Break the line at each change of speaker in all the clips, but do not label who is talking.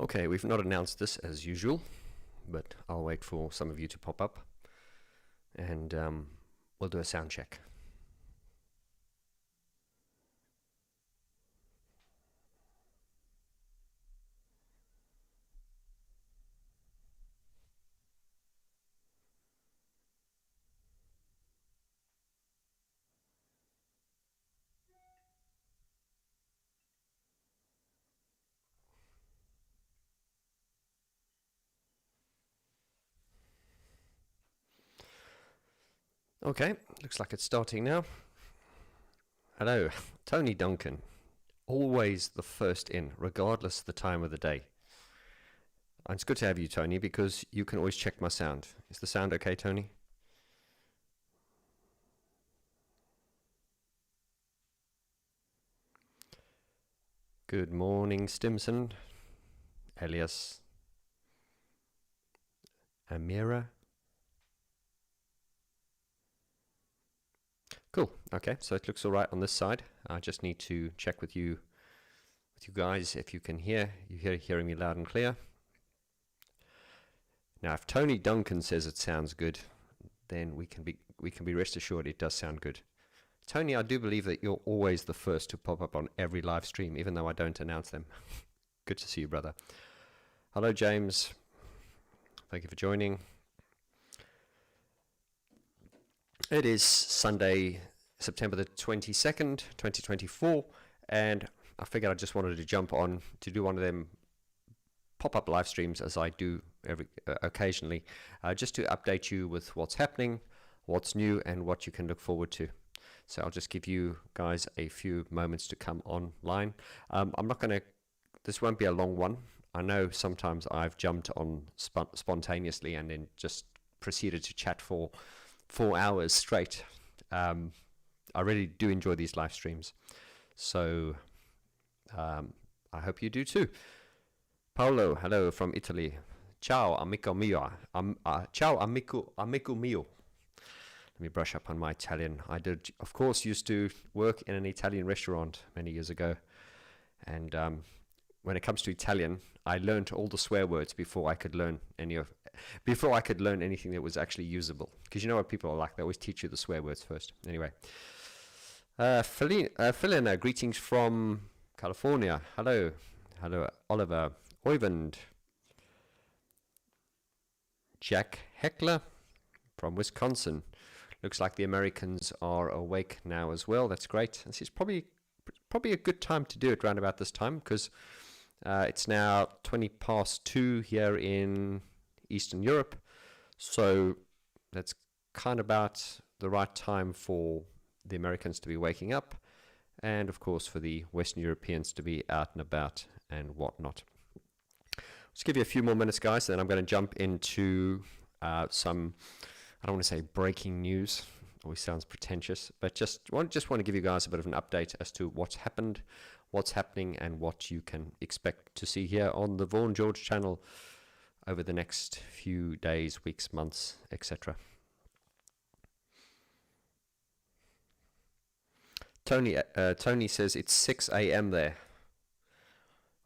Okay, we've not announced this as usual, but I'll wait for some of you to pop up, and we'll do a sound check. Okay, looks like it's starting now. Hello, Tony Duncan. Always the first in, regardless of the time of the day. And it's good to have you, Tony, because you can always check my sound. Is the sound okay, Tony? Good morning, Stimson, Elias, Amira. Cool. Okay, so it looks all right on this side. I just need to check with you guys if you can hearing me loud and clear. Now, if Tony Duncan says it sounds good, then we can be rest assured it does sound good. Tony, I do believe that you're always the first to pop up on every live stream, even though I don't announce them. Good to see you, brother. Hello, James. Thank you for joining. It is Sunday, September the 22nd, 2024, and I figured I just wanted to jump on to do one of them pop-up live streams as I do occasionally, just to update you with what's happening, what's new, and what you can look forward to. So I'll just give you guys a few moments to come online. This won't be a long one. I know sometimes I've jumped on spontaneously and then just proceeded to chat for 4 hours straight. I really do enjoy these live streams, so I hope you do too. Paolo, hello from Italy. Ciao amico mio. Ciao amico mio. Let me brush up on my Italian. I did, of course, used to work in an Italian restaurant many years ago, and when it comes to Italian, I learned all the swear words before I could learn anything that was actually usable. Because you know what people are like; they always teach you the swear words first. Anyway, Felina, greetings from California. Hello, Oliver, Oyvind, Jack Heckler from Wisconsin. Looks like the Americans are awake now as well. That's great. This is probably a good time to do it round about this time, because it's now 2:20 here in Eastern Europe. So that's kind of about the right time for the Americans to be waking up, and of course for the Western Europeans to be out and about and whatnot. Just give you a few more minutes, guys, then I'm going to jump into some, I don't want to say breaking news, always sounds pretentious, but just want to give you guys a bit of an update as to what's happened, what's happening, and what you can expect to see here on the Vaughn George channel over the next few days, weeks, months, etc. Tony says it's 6 a.m. there.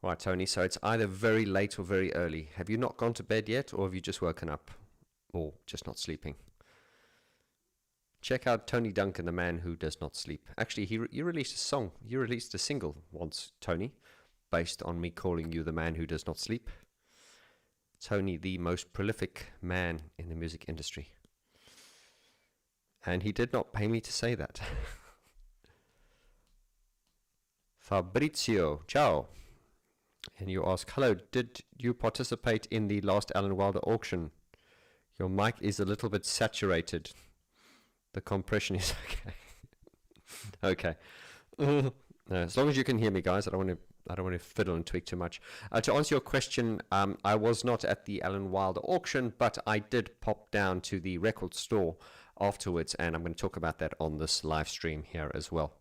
Right, Tony, so it's either very late or very early. Have you not gone to bed yet, or have you just woken up, or just not sleeping? Check out Tony Duncan, the man who does not sleep. Actually, you released a song. You released a single once, Tony, based on me calling you the man who does not sleep. Tony, the most prolific man in the music industry. And he did not pay me to say that. Fabrizio, ciao. And you ask, hello, did you participate in the last Alan Wilder auction? Your mic is a little bit saturated. The compression is okay. Okay. As long as you can hear me, guys, I don't want to fiddle and tweak too much. To answer your question, I was not at the Alan Wilder auction, but I did pop down to the record store afterwards, and I'm going to talk about that on this live stream here as well.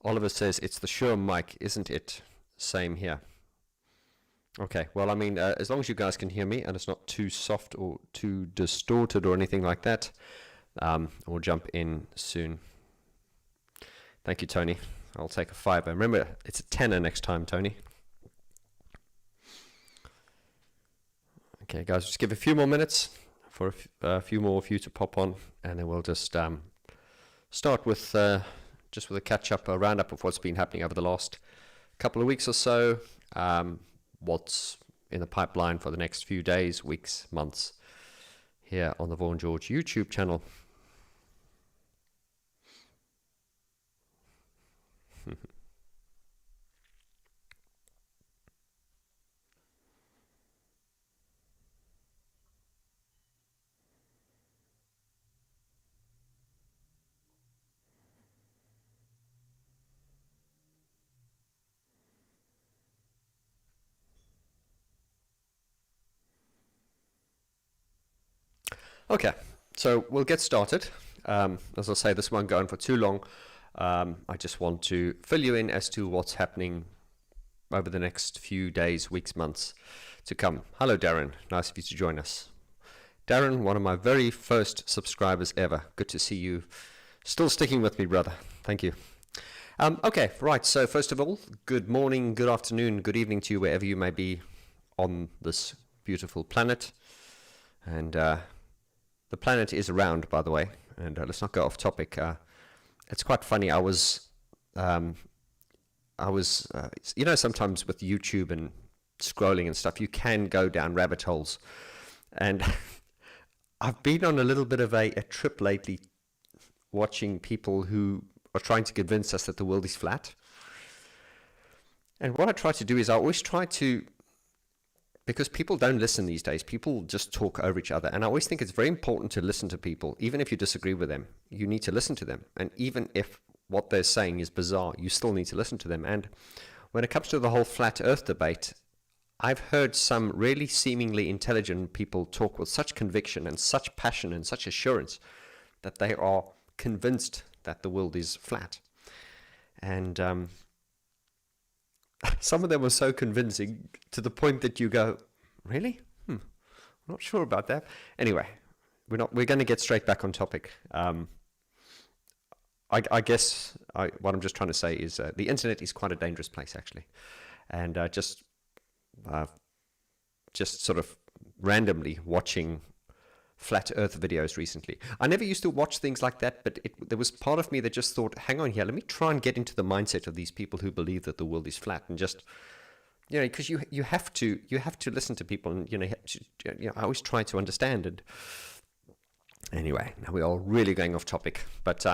Oliver says, it's the Shure mic, isn't it? Same here. Okay, well, I mean, as long as you guys can hear me and it's not too soft or too distorted or anything like that, we'll jump in soon. Thank you, Tony. I'll take a fiver. Remember, it's a tenner next time, Tony. Okay, guys, just give a few more minutes for a few more of you to pop on, and then we'll just start with just with a catch-up, a roundup of what's been happening over the last couple of weeks or so, what's in the pipeline for the next few days, weeks, months, here on the Vaughn George YouTube channel. Okay, so we'll get started. As I say, this won't go on for too long. I just want to fill you in as to what's happening over the next few days, weeks, months to come. Hello, Darren. Nice of you to join us. Darren, one of my very first subscribers ever. Good to see you still sticking with me, brother. Thank you. Okay, right. So first of all, good morning, good afternoon, good evening to you wherever you may be on this beautiful planet. And the planet is round, by the way, and let's not go off topic. It's quite funny. I was, sometimes with YouTube and scrolling and stuff, you can go down rabbit holes. And I've been on a little bit of a trip lately, watching people who are trying to convince us that the world is flat. And what I try to do is I always try to, because people don't listen these days, people just talk over each other. And I always think it's very important to listen to people. Even if you disagree with them, you need to listen to them. And even if what they're saying is bizarre, you still need to listen to them. And when it comes to the whole flat earth debate, I've heard some really seemingly intelligent people talk with such conviction and such passion and such assurance that they are convinced that the world is flat. And some of them were so convincing to the point that you go, really? I'm not sure about that. Anyway, we're going to get straight back on topic. I guess what I'm just trying to say is the internet is quite a dangerous place, actually. And just sort of randomly watching flat earth videos recently. I never used to watch things like that, but there was part of me that just thought, hang on here, let me try and get into the mindset of these people who believe that the world is flat, and just, because you have to listen to people, and I always try to understand. And anyway, now we're all really going off topic, but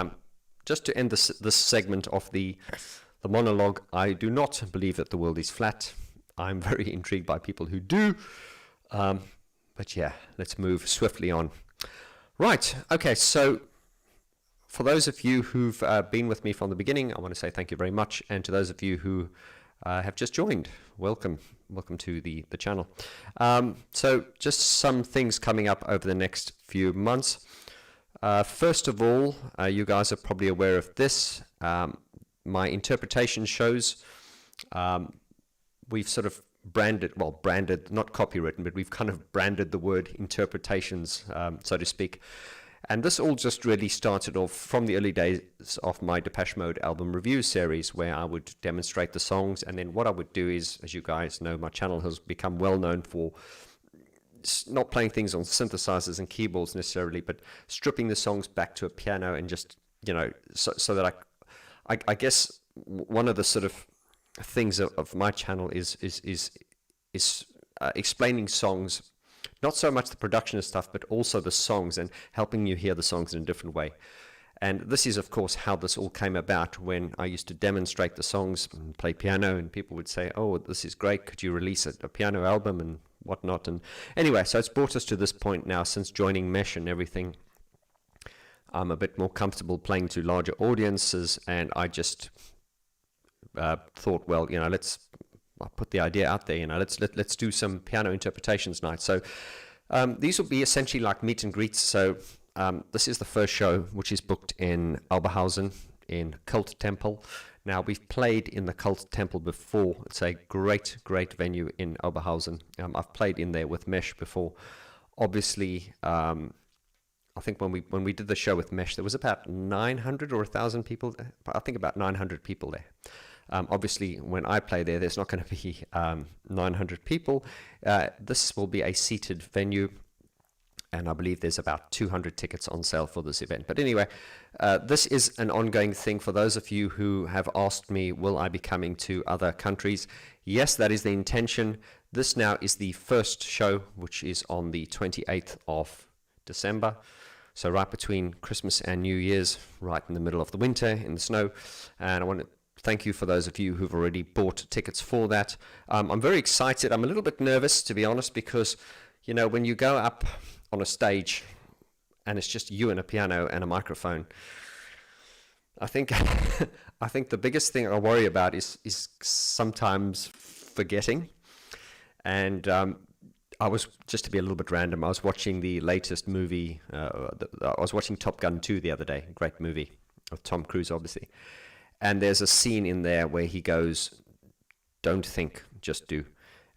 just to end this segment of the monologue, I do not believe that the world is flat. I'm very intrigued by people who do. But yeah, let's move swiftly on. Right, okay, so for those of you who've been with me from the beginning, I want to say thank you very much. And to those of you who have just joined, welcome to the channel. So just some things coming up over the next few months. First of all, you guys are probably aware of this. My interpretation shows, we've sort of branded, not copywritten, but we've kind of branded the word interpretations, so to speak. And this all just really started off from the early days of my Depeche Mode album review series, where I would demonstrate the songs. And then what I would do is, as you guys know, my channel has become well known for not playing things on synthesizers and keyboards necessarily, but stripping the songs back to a piano and just, so that I guess one of the sort of things of my channel is explaining songs, not so much the production of stuff, but also the songs, and helping you hear the songs in a different way. And this is, of course, how this all came about, when I used to demonstrate the songs and play piano, and people would say, oh, this is great, could you release a piano album and whatnot. And anyway, so it's brought us to this point now. Since joining Mesh and everything, I'm a bit more comfortable playing to larger audiences, and I just thought, well, let's put the idea out there, let's do some piano interpretations night. So these will be essentially like meet and greets. So this is the first show, which is booked in Oberhausen in Cult Temple. Now, we've played in the Cult Temple before. It's a great venue in Oberhausen. I've played in there with Mesh before. Obviously, I think when we did the show with Mesh, there was about 900 or 1,000 people there. I think about 900 people there. Obviously, when I play there, there's not going to be 900 people. This will be a seated venue, and I believe there's about 200 tickets on sale for this event. But anyway, this is an ongoing thing. For those of you who have asked me, will I be coming to other countries? Yes, that is the intention. This now is the first show, which is on the 28th of December. So right between Christmas and New Year's, right in the middle of the winter in the snow. And I want to thank you for those of you who've already bought tickets for that. I'm very excited. I'm a little bit nervous, to be honest, because, you know, when you go up on a stage and it's just you and a piano and a microphone, I think I think the biggest thing I worry about is sometimes forgetting. And I was, just to be a little bit random, I was watching the latest movie. I was watching Top Gun 2 the other day. Great movie with Tom Cruise, obviously. And there's a scene in there where he goes, "Don't think, just do."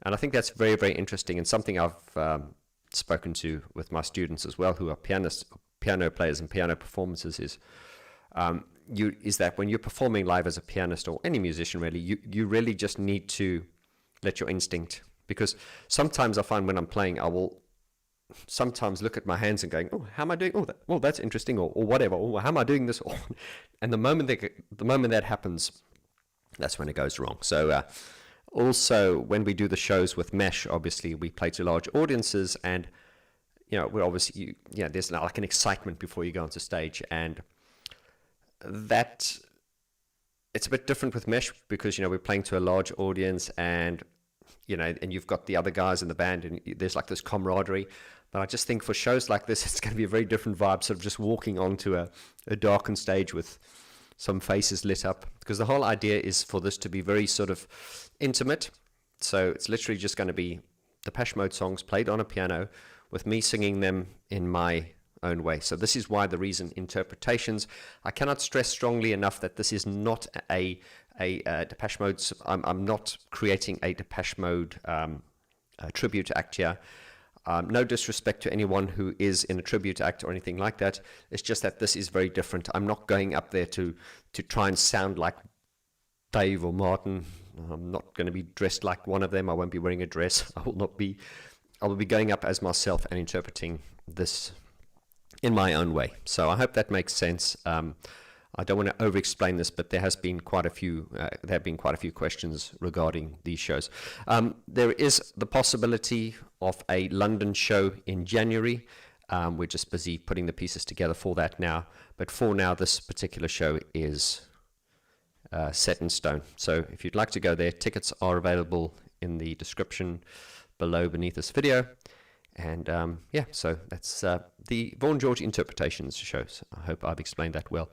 And I think that's very, very interesting, and something I've spoken to with my students as well, who are piano players and piano performances, is that when you're performing live as a pianist or any musician really, you really just need to let your instinct. Because sometimes I find when I'm playing, I will sometimes look at my hands and going, "Oh, how am I doing? Oh, that's interesting," or whatever. "Oh, how am I doing this?" And the moment that happens, that's when it goes wrong. So also when we do the shows with Mesh, obviously we play to large audiences, and you know, we're obviously there's like an excitement before you go onto stage, and that it's a bit different with Mesh because we're playing to a large audience, and and you've got the other guys in the band, and there's like this camaraderie. But I just think for shows like this, it's going to be a very different vibe, sort of just walking onto a darkened stage with some faces lit up, because the whole idea is for this to be very sort of intimate. So it's literally just going to be Depeche Mode songs played on a piano with me singing them in my own way. So this is why the reason interpretations. I cannot stress strongly enough that this is not a Depeche Mode. I'm not creating a Depeche Mode tribute act here. No disrespect to anyone who is in a tribute act or anything like that. It's just that this is very different. I'm not going up there to try and sound like Dave or Martin. I'm not going to be dressed like one of them. I won't be wearing a dress. I will be going up as myself and interpreting this in my own way. So I hope that makes sense. I don't want to over-explain this, but there have been quite a few questions regarding these shows. There is the possibility of a London show in January. We're just busy putting the pieces together for that now. But for now, this particular show is set in stone. So if you'd like to go there, tickets are available in the description beneath this video. And so that's the Vaughn George Interpretations shows. I hope I've explained that well.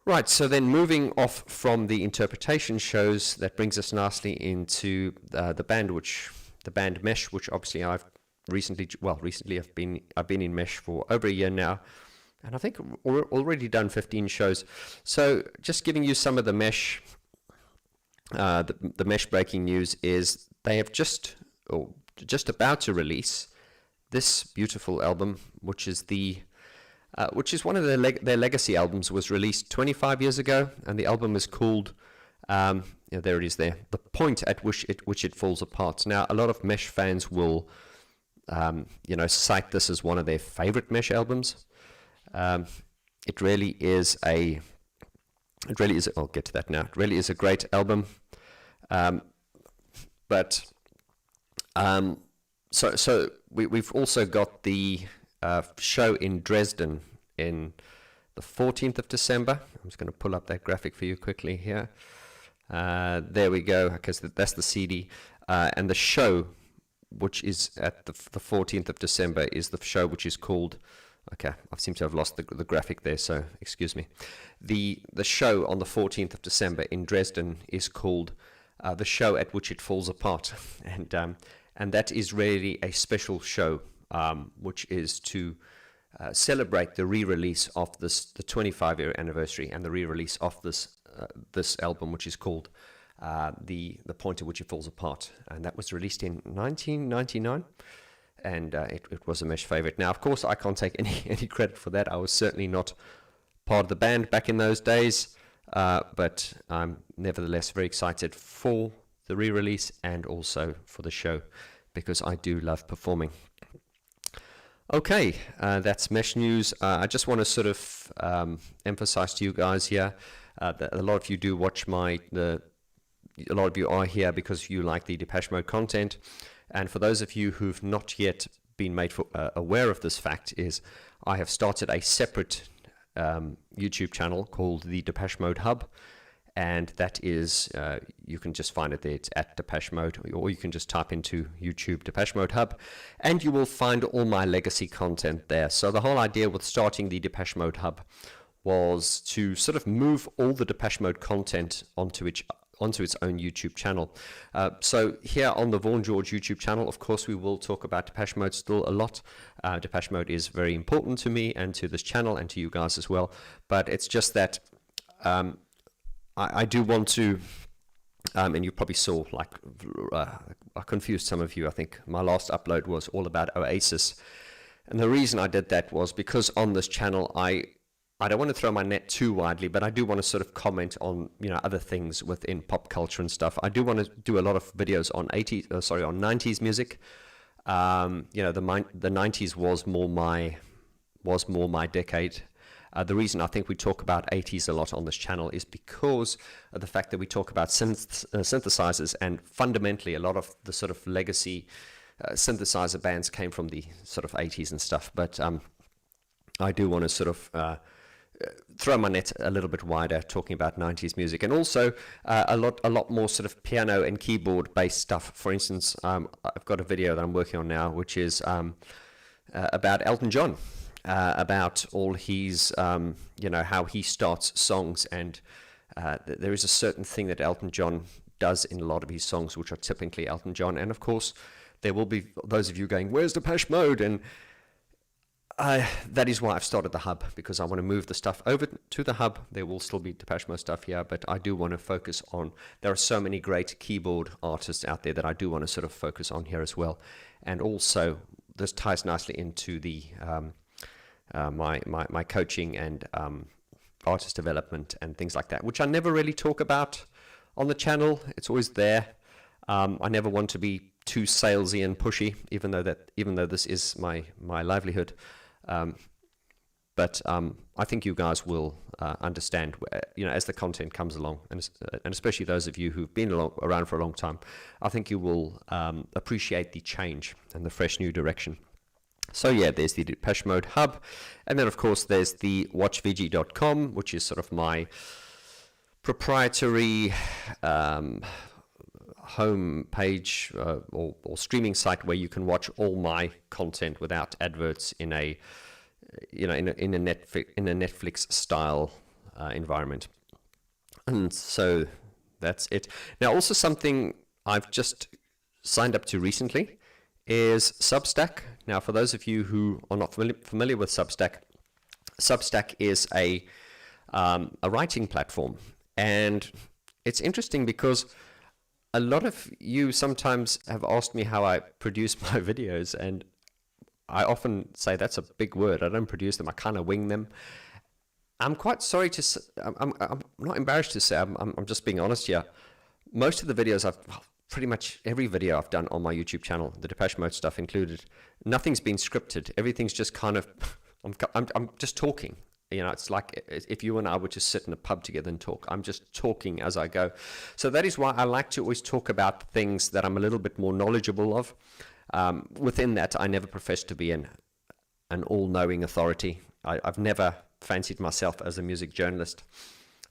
Right, so then moving off from the interpretation shows, that brings us nicely into the band Mesh, which obviously I've recently I've been in Mesh for over a year now, and I think already done 15 shows. So just giving you some of the Mesh, the Mesh breaking news is they have just about to release this beautiful album, which is one of their legacy albums. Was released 25 years ago, and the album is called, there it is there, The Point at Which It Falls Apart. Now, a lot of Mesh fans will, cite this as one of their favorite Mesh albums. It really is, I'll get to that now. It really is a great album. So we've also got the show in Dresden in the 14th of December. I'm just going to pull up that graphic for you quickly here. There we go, because that's the CD. And the show, which is at the 14th of December, is the show which is called, okay, I seem to have lost the graphic there, so excuse me. The show on the 14th of December in Dresden is called The Show at Which It Falls Apart. And that is really a special show, which is to celebrate the re-release of the 25-year anniversary and the re-release of this album, which is called The Point at Which It Falls Apart. And that was released in 1999. and it was a Mesh favorite. Now, of course, I can't take any credit for that. I was certainly not part of the band back in those days, but I'm nevertheless very excited for the re-release and also for the show, because I do love performing. Okay, that's Mesh news. I just want to sort of emphasize to you guys here that a lot of you do watch a lot of you are here because you like the Depeche Mode content, and for those of you who've not yet been made aware of this fact, is I have started a separate YouTube channel called the Depeche Mode Hub, and that is, you can just find it there. It's at Depeche Mode, or you can just type into YouTube Depeche Mode Hub, and you will find all my legacy content there. So the whole idea with starting the Depeche Mode Hub was to sort of move all the Depeche Mode content onto its own YouTube channel. So here on the Vaughn George YouTube channel, of course, we will talk about Depeche Mode still a lot. Depeche Mode is very important to me and to this channel and to you guys as well. But it's just that I do want to, and you probably saw, like, I confused some of you. I think my last upload was all about Oasis. And the reason I did that was because on this channel, I don't want to throw my net too widely, but I do want to sort of comment on, other things within pop culture and stuff. I do want to do a lot of videos on 90s music. The 90s was more my decade. The reason I think we talk about 80s a lot on this channel is because of the fact that we talk about synthesizers, and fundamentally a lot of the sort of legacy synthesizer bands came from the sort of 80s and stuff. But I do want to sort of throw my net a little bit wider, talking about 90s music, and also a lot more sort of piano and keyboard based stuff. For instance, I've got a video that I'm working on now, which is about Elton John, about all his, how he starts songs, and there is a certain thing that Elton John does in a lot of his songs, which are typically Elton John. And of course, there will be those of you going, "Where's Depeche Mode?" And that is why I've started the hub, because I want to move the stuff over to the hub. There will still be Depeche Mode stuff here, but I do want to focus on, there are so many great keyboard artists out there that I do want to sort of focus on here as well. And also, this ties nicely into the my coaching and artist development and things like that, which I never really talk about on the channel. It's always there. I never want to be too salesy and pushy, even though this is my livelihood. But I think you guys will understand, as the content comes along, and especially those of you who've been around for a long time, I think you will appreciate the change and the fresh new direction. So yeah, there's the Depeche Mode Hub, and then of course there's the watchvg.com, which is sort of my proprietary home page or streaming site where you can watch all my content without adverts in a Netflix style environment. And so that's it. Now, also something I've just signed up to recently is Substack. Now, for those of you who are not familiar with Substack, Substack is a writing platform, and it's interesting because a lot of you sometimes have asked me how I produce my videos, and I often say that's a big word. I don't produce them. I kind of wing them. I'm quite sorry to say, I'm not embarrassed to say, I'm just being honest here. Most of the videos pretty much every video I've done on my YouTube channel, the Depeche Mode stuff included, nothing's been scripted. Everything's just kind of, I'm just talking. It's like if you and I were to sit in a pub together and talk. I'm just talking as I go. So that is why I like to always talk about things that I'm a little bit more knowledgeable of. Within that, I never profess to be an all-knowing authority. I've never fancied myself as a music journalist.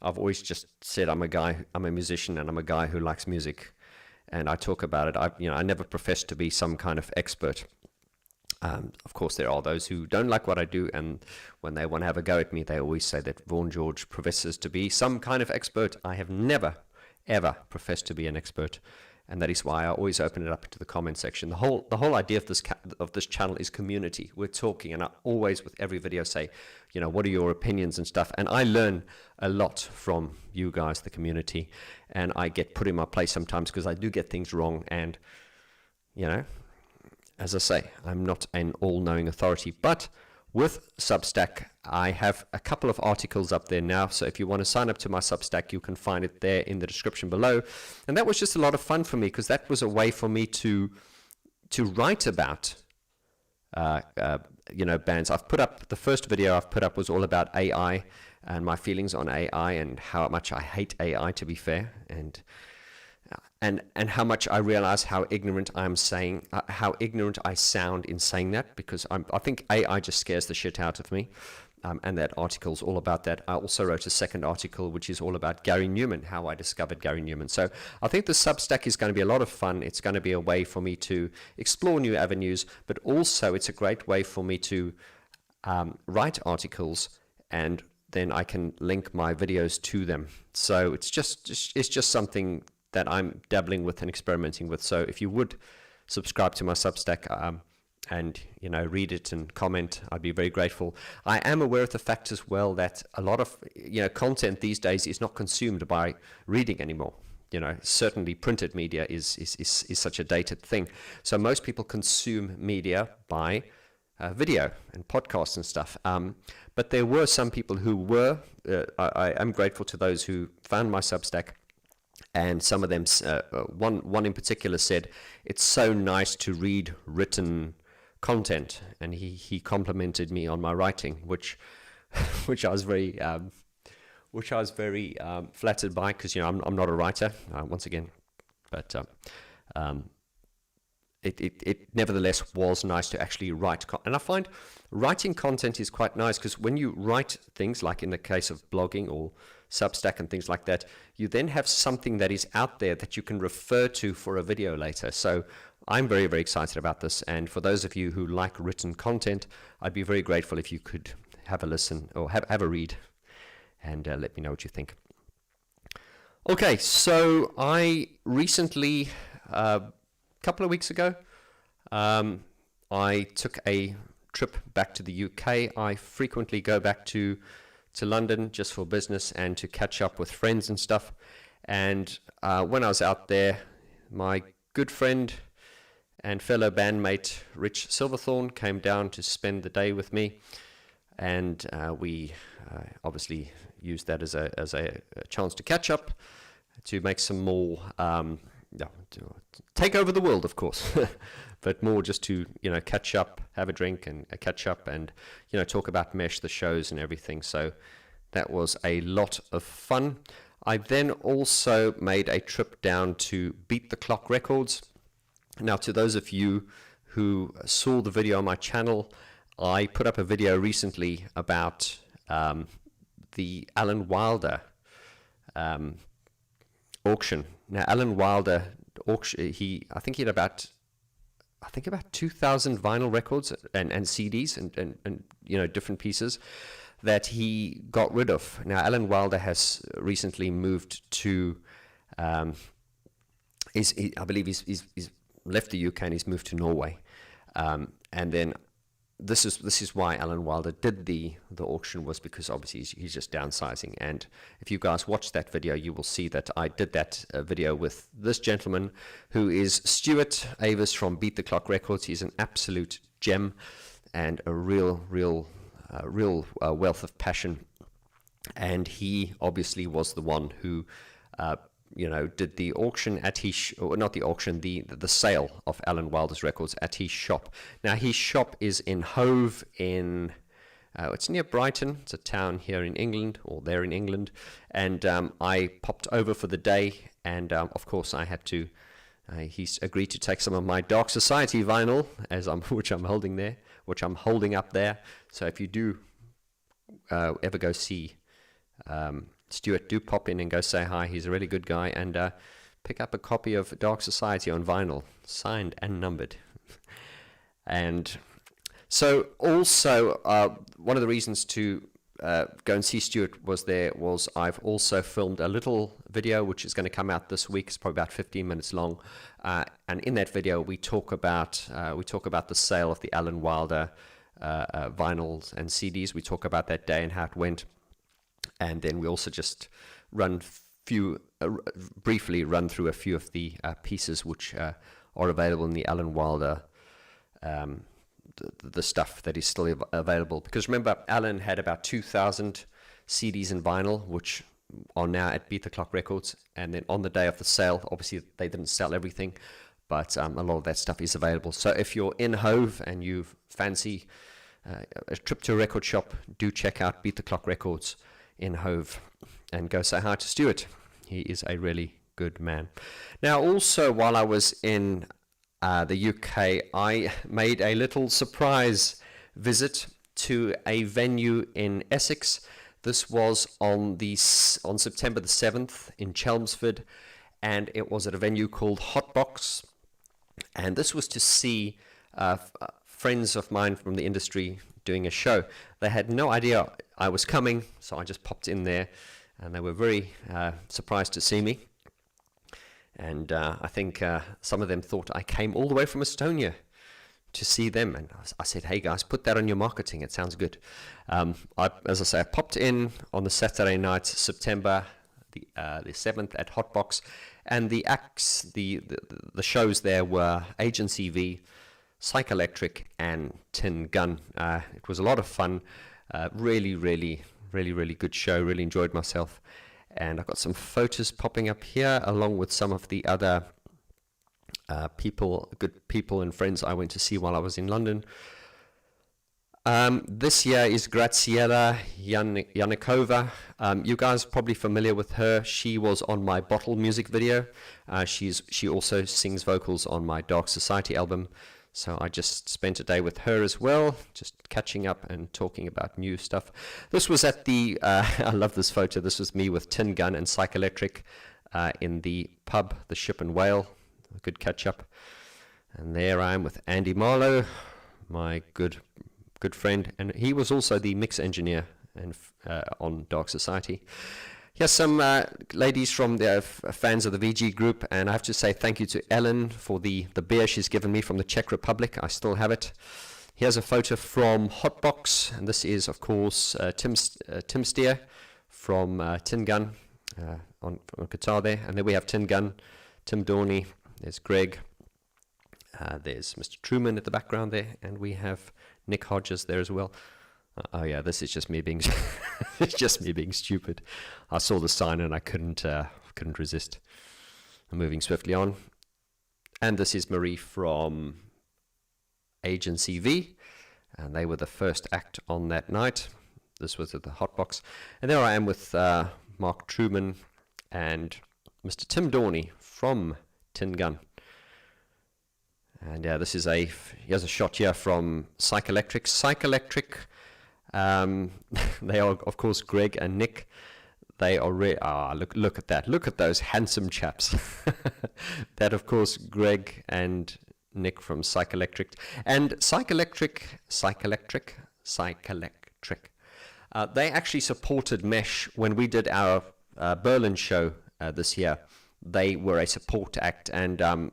I've always just said I'm a musician, and I'm a guy who likes music, and I talk about it. I never profess to be some kind of expert. Of course, there are those who don't like what I do, and when they want to have a go at me, they always say that Vaughn George professes to be some kind of expert. I have never, ever professed to be an expert, and that is why I always open it up into the comment section. The whole idea of this channel is community. We're talking, and I always, with every video, say, what are your opinions and stuff, and I learn a lot from you guys, the community, and I get put in my place sometimes because I do get things wrong, and as I say, I'm not an all-knowing authority, but with Substack, I have a couple of articles up there now. So if you want to sign up to my Substack, you can find it there in the description below. And that was just a lot of fun for me, because that was a way for me to write about bands. I've put up, the first video I've put up was all about AI and my feelings on AI and how much I hate AI, to be fair, and how much I realize how ignorant I sound in saying that, because I think AI just scares the shit out of me. And that article's all about that. I also wrote a second article which is all about Gary Newman, how I discovered Gary Newman. So I think the Substack is going to be a lot of fun. It's going to be a way for me to explore new avenues, but also it's a great way for me to write articles, and then I can link my videos to them. So it's just something that I'm dabbling with and experimenting with. So if you would subscribe to my Substack, and read it and comment, I'd be very grateful. I am aware of the fact as well that a lot of content these days is not consumed by reading anymore. Certainly printed media is such a dated thing. So most people consume media by video and podcasts and stuff. But there were some people who were. I am grateful to those who found my Substack. And some of them, one in particular said, it's so nice to read written content, and he complimented me on my writing, which I was very flattered by, because I'm not a writer once again, but it nevertheless was nice to actually write, and I find writing content is quite nice, because when you write things, like in the case of blogging or Substack and things like that, you then have something that is out there that you can refer to for a video later. So I'm very, very excited about this. And for those of you who like written content, I'd be very grateful if you could have a listen or have a read, and let me know what you think. Okay, so I recently, a couple of weeks ago, I took a trip back to the UK. I frequently go back to London just for business and to catch up with friends and stuff. And when I was out there, my good friend and fellow bandmate Rich Silverthorne came down to spend the day with me, and we obviously used that as a chance to catch up, to make some more, to take over the world, of course, but more just to catch up, have a drink, and catch up, and talk about Mesh, the shows, and everything. So that was a lot of fun. I then also made a trip down to Beat the Clock Records. Now, to those of you who saw the video on my channel, I put up a video recently about the Alan Wilder auction. Now, Alan Wilder auction, I think he had about 2,000 vinyl records and CDs and different pieces that he got rid of. Now, Alan Wilder has recently moved to, I believe he's left the UK and he's moved to Norway, and then this is why Alan Wilder did the auction, was because obviously he's just downsizing. And if you guys watch that video, you will see that I did that video with this gentleman, who is Stuart Avis from Beat the Clock Records. He's an absolute gem and a real wealth of passion, and he obviously was the one who did the auction at his, or not the auction, the sale of Alan Wilder's records at his shop. Now, his shop is in Hove, it's near Brighton. It's a town here in England, or there in England. And I popped over for the day, and of course I had to, he's agreed to take some of my Dark Society vinyl, which I'm holding up there. So if you do ever go see Stuart, do pop in and go say hi. He's a really good guy, and pick up a copy of Dark Society on vinyl, signed and numbered. And so also one of the reasons to go and see Stuart was I've also filmed a little video which is going to come out this week. It's probably about 15 minutes long, and in that video we talk about the sale of the Alan Wilder vinyls and CDs. We talk about that day and how it went. And then we also just briefly run through a few of the pieces which are available in the Alan Wilder the stuff that is still available. Because remember, Alan had about 2,000 CDs and vinyl, which are now at Beat the Clock Records. And then on the day of the sale, obviously they didn't sell everything, but a lot of that stuff is available. So if you're in Hove and you fancy a trip to a record shop, do check out Beat the Clock Records in Hove and go say hi to Stuart. He is a really good man. Now, also, while I was in the UK, I made a little surprise visit to a venue in Essex. This was on September the 7th in Chelmsford, and it was at a venue called HotBox. And this was to see friends of mine from the industry doing a show. They had no idea I was coming, so I just popped in there, and they were very surprised to see me. And I think some of them thought I came all the way from Estonia to see them. And I said, hey guys, put that on your marketing. It sounds good. As I say, I popped in on the Saturday night, September the 7th at HotBox. And the acts, the shows there were Agency V, Psychoelectric, and Tin Gun. It was a lot of fun. Really good show. Really enjoyed myself. And I've got some photos popping up here, along with some of the other good people and friends I went to see while I was in London. This year is Graciela Yanikova. You guys are probably familiar with her. She was on my Bottle music video. She also sings vocals on my Dark Society album. So I just spent a day with her as well, just catching up and talking about new stuff. This was at the, I love this photo, this was me with Tin Gun and Psychoelectric in the pub, the Ship and Whale. A good catch up. And there I am with Andy Marlowe, my good friend. And he was also the mix engineer and on Dark Society. Yes, some ladies from the fans of the VG group, and I have to say thank you to Ellen for the beer she's given me from the Czech Republic. I still have it. Here's a photo from HotBox, and this is, of course, Tim Steer from Tin Gun on guitar there. And then we have Tin Gun, Tim Dorney, there's Greg, there's Mr. Truman at the background there, and we have Nick Hodges there as well. Oh yeah, this is just me being it's just me being stupid. I saw the sign and I couldn't resist. I'm moving swiftly on. And this is Marie from Agency V, and they were the first act on that night. This was at the HotBox. And there I am with Mark Truman and Mr. Tim Dorney from Tin Gun. And this is here's a shot here from Psychoelectric. Psychoelectric. They are, of course, Greg and Nick. They are look at that. Look at those handsome chaps. That, of course, Greg and Nick from Psychoelectric. And Psychoelectric. They actually supported Mesh when we did our Berlin show this year. They were a support act, and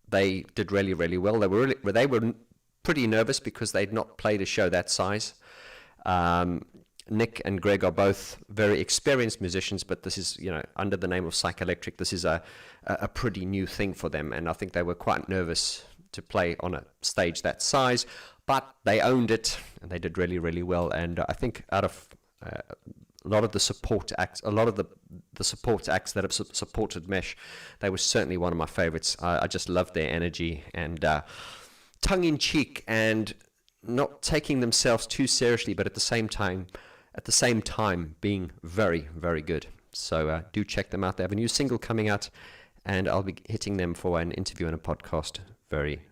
they did really well. They were pretty nervous because they'd not played a show that size. Nick and Greg are both very experienced musicians, but this is, under the name of Psychoelectric, this is a pretty new thing for them, and I think they were quite nervous to play on a stage that size, but they owned it, and they did really well. And I think out of a lot of the support acts, the support acts that have supported Mesh, they were certainly one of my favorites. I just loved their energy and tongue-in-cheek and not taking themselves too seriously, but at the same time being very good. So do check them out. They have a new single coming out, and I'll be hitting them for an interview and a podcast very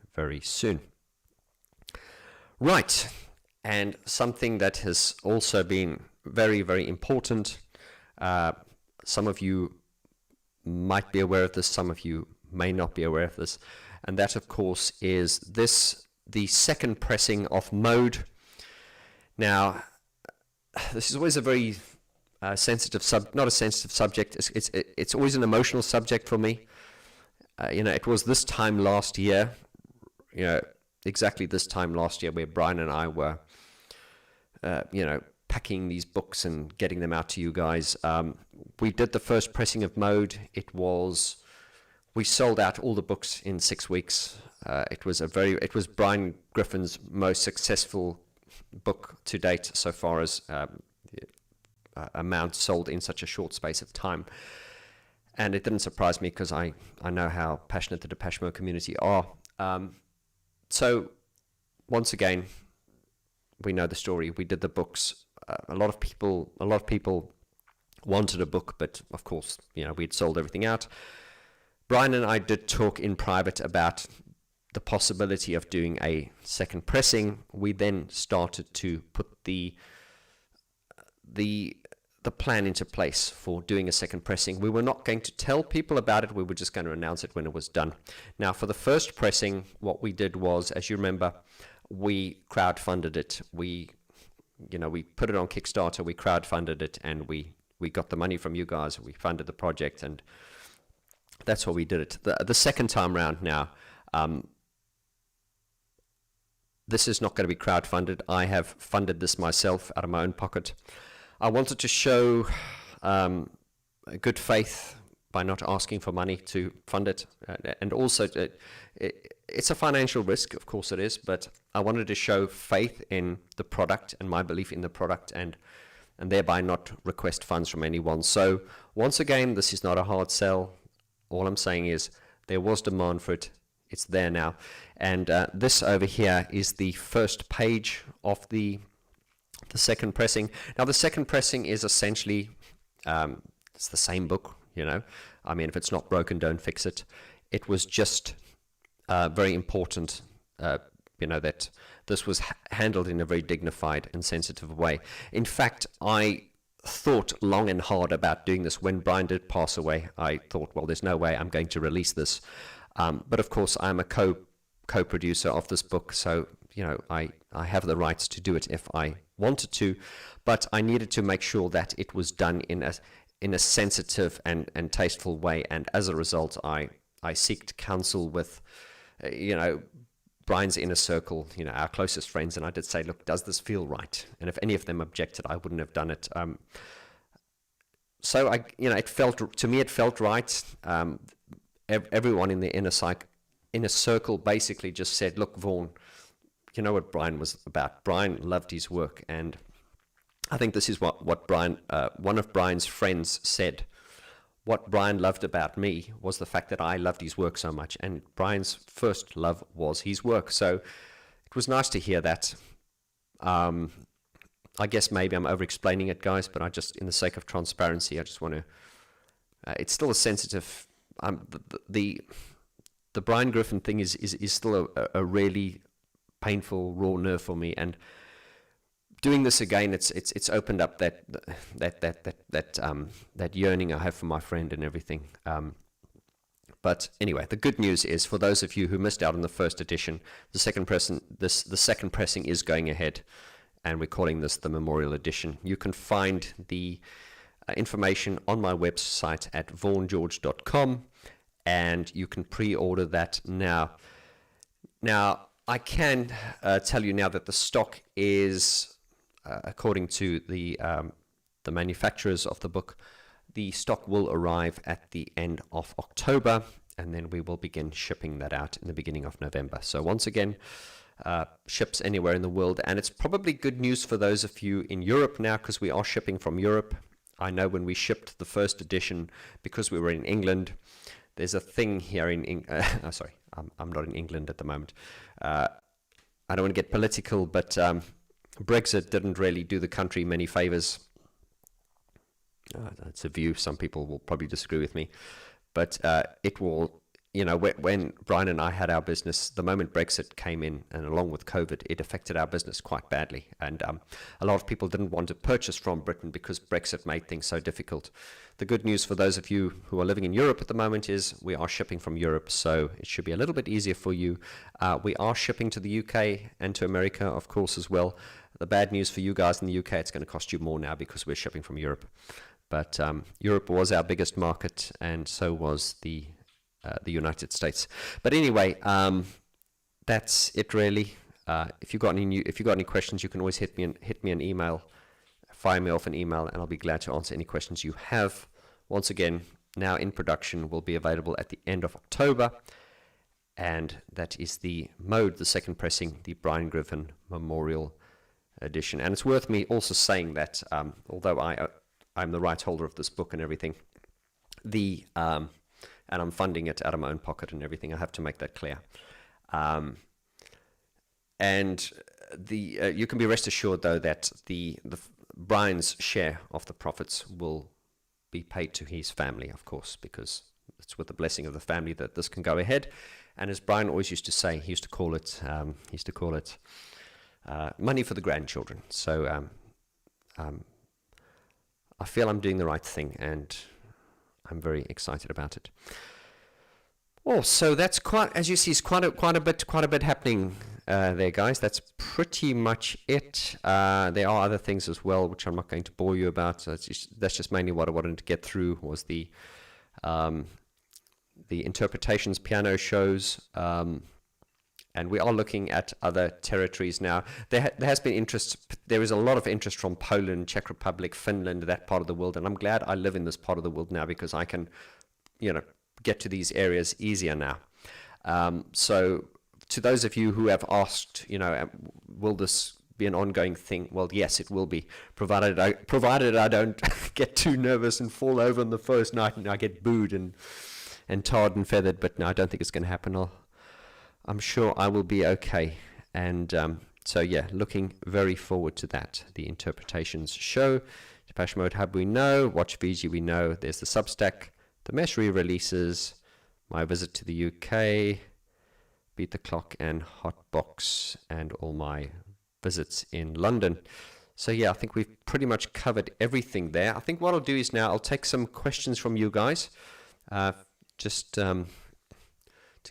soon. Right, and something that has also been very important. Some of you might be aware of this, some of you may not be aware of this, and that, of course, is the second pressing of Mode. Now, this is always a very sensitive not a sensitive subject. It's always an emotional subject for me. It was this time last year, exactly this time last year, where Brian and I were, packing these books and getting them out to you guys. We did the first pressing of Mode. It was we sold out all the books in 6 weeks. It was Brian Griffin's most successful book to date so far as amount sold in such a short space of time. And it didn't surprise me because I know how passionate the Depeche Mode community are. So once again, we know the story. We did the books. A lot of people wanted a book, but of course, we'd sold everything out. Brian and I did talk in private about the possibility of doing a second pressing. We then started to put the plan into place for doing a second pressing. We were not going to tell people about it. We were just going to announce it when it was done. Now, for the first pressing, what we did was, as you remember, we crowdfunded it. We put it on Kickstarter, we crowdfunded it, and we got the money from you guys. We funded the project, and that's how we did it. The second time round now, this is not going to be crowdfunded. I have funded this myself out of my own pocket. I wanted to show good faith by not asking for money to fund it. And also, it's a financial risk, of course it is, but I wanted to show faith in the product and my belief in the product, and thereby not request funds from anyone. So once again, this is not a hard sell. All I'm saying is there was demand for it. It's there now. And this over here is the first page of the second pressing. Now, the second pressing is essentially, it's the same book, I mean, if it's not broken, don't fix it. It was just very important, that this was handled in a very dignified and sensitive way. In fact, I thought long and hard about doing this. When Brian did pass away, I thought, well, there's no way I'm going to release this. But of course, I'm a co-producer of this book, so I have the rights to do it if I wanted to, but I needed to make sure that it was done in a sensitive and tasteful way. And as a result, I sought counsel with Brian's inner circle, our closest friends, and I did say, look, does this feel right? And if any of them objected, I wouldn't have done it. So it felt right. Everyone in the inner circle basically just said, look, Vaughn, you know what Brian was about. Brian loved his work, and I think this is what Brian, one of Brian's friends said. What Brian loved about me was the fact that I loved his work so much, and Brian's first love was his work. So it was nice to hear that. I guess maybe I'm over-explaining it, guys, but I just, in the sake of transparency, I just want to... it's still a sensitive... the Brian Griffin thing is still a really painful, raw nerve for me, and doing this again, it's opened up that yearning I have for my friend and everything. But anyway, the good news is, for those of you who missed out on the first edition, the second pressing is going ahead, and we're calling this the Memorial Edition. You can find the information on my website at vaughngeorge.com, and you can pre-order that now. Now, I can tell you now that the stock is, according to the manufacturers of the book, the stock will arrive at the end of October, and then we will begin shipping that out in the beginning of November. So once again, ships anywhere in the world, and it's probably good news for those of you in Europe now, because we are shipping from Europe. I know when we shipped the first edition, because we were in England, there's a thing here in sorry, I'm not in England at the moment. I don't want to get political, but Brexit didn't really do the country many favors. That's a view. Some people will probably disagree with me, but it will, when Brian and I had our business, the moment Brexit came in, and along with COVID, it affected our business quite badly. And a lot of people didn't want to purchase from Britain because Brexit made things so difficult. The good news for those of you who are living in Europe at the moment is we are shipping from Europe, so it should be a little bit easier for you. We are shipping to the UK and to America, of course, as well. The bad news for you guys in the UK, it's going to cost you more now because we're shipping from Europe. But Europe was our biggest market, and so was the United States. But anyway, that's it really. If you got any questions, you can always hit me an email, fire me off an email, and I'll be glad to answer any questions you have. Once again, now in production, will be available at the end of October. And that is the Mode, the second pressing, the Brian Griffin Memorial Edition. And it's worth me also saying that, although I'm the right holder of this book and everything, and I'm funding it out of my own pocket and everything, I have to make that clear. And you can be rest assured, though, that the Brian's share of the profits will be paid to his family, of course, because it's with the blessing of the family that this can go ahead. And as Brian always used to say, he used to call it money for the grandchildren. So I feel I'm doing the right thing, and I'm very excited about it. Oh, so that's quite, as you see, is quite a bit happening there, guys. That's pretty much it. There are other things as well, which I'm not going to bore you about. So that's just mainly what I wanted to get through, was the interpretations piano shows, and we are looking at other territories now. There has been interest. There is a lot of interest from Poland, Czech Republic, Finland, that part of the world, and I'm glad I live in this part of the world now, because I can, get to these areas easier now. So to those of you who have asked, will this be an ongoing thing? Well, yes, it will be, provided I don't get too nervous and fall over on the first night and I get booed and tarred and feathered. But no, I don't think it's going to happen. I'm sure I will be okay. And so, yeah, looking very forward to that. The Interpretations show, Depeche Mode Hub we know, Watch Fiji we know, there's the Substack, the Mesh re-releases, my visit to the UK, Beat the Clock and HotBox, and all my visits in London. So yeah, I think we've pretty much covered everything there. I think what I'll do is now I'll take some questions from you guys, just to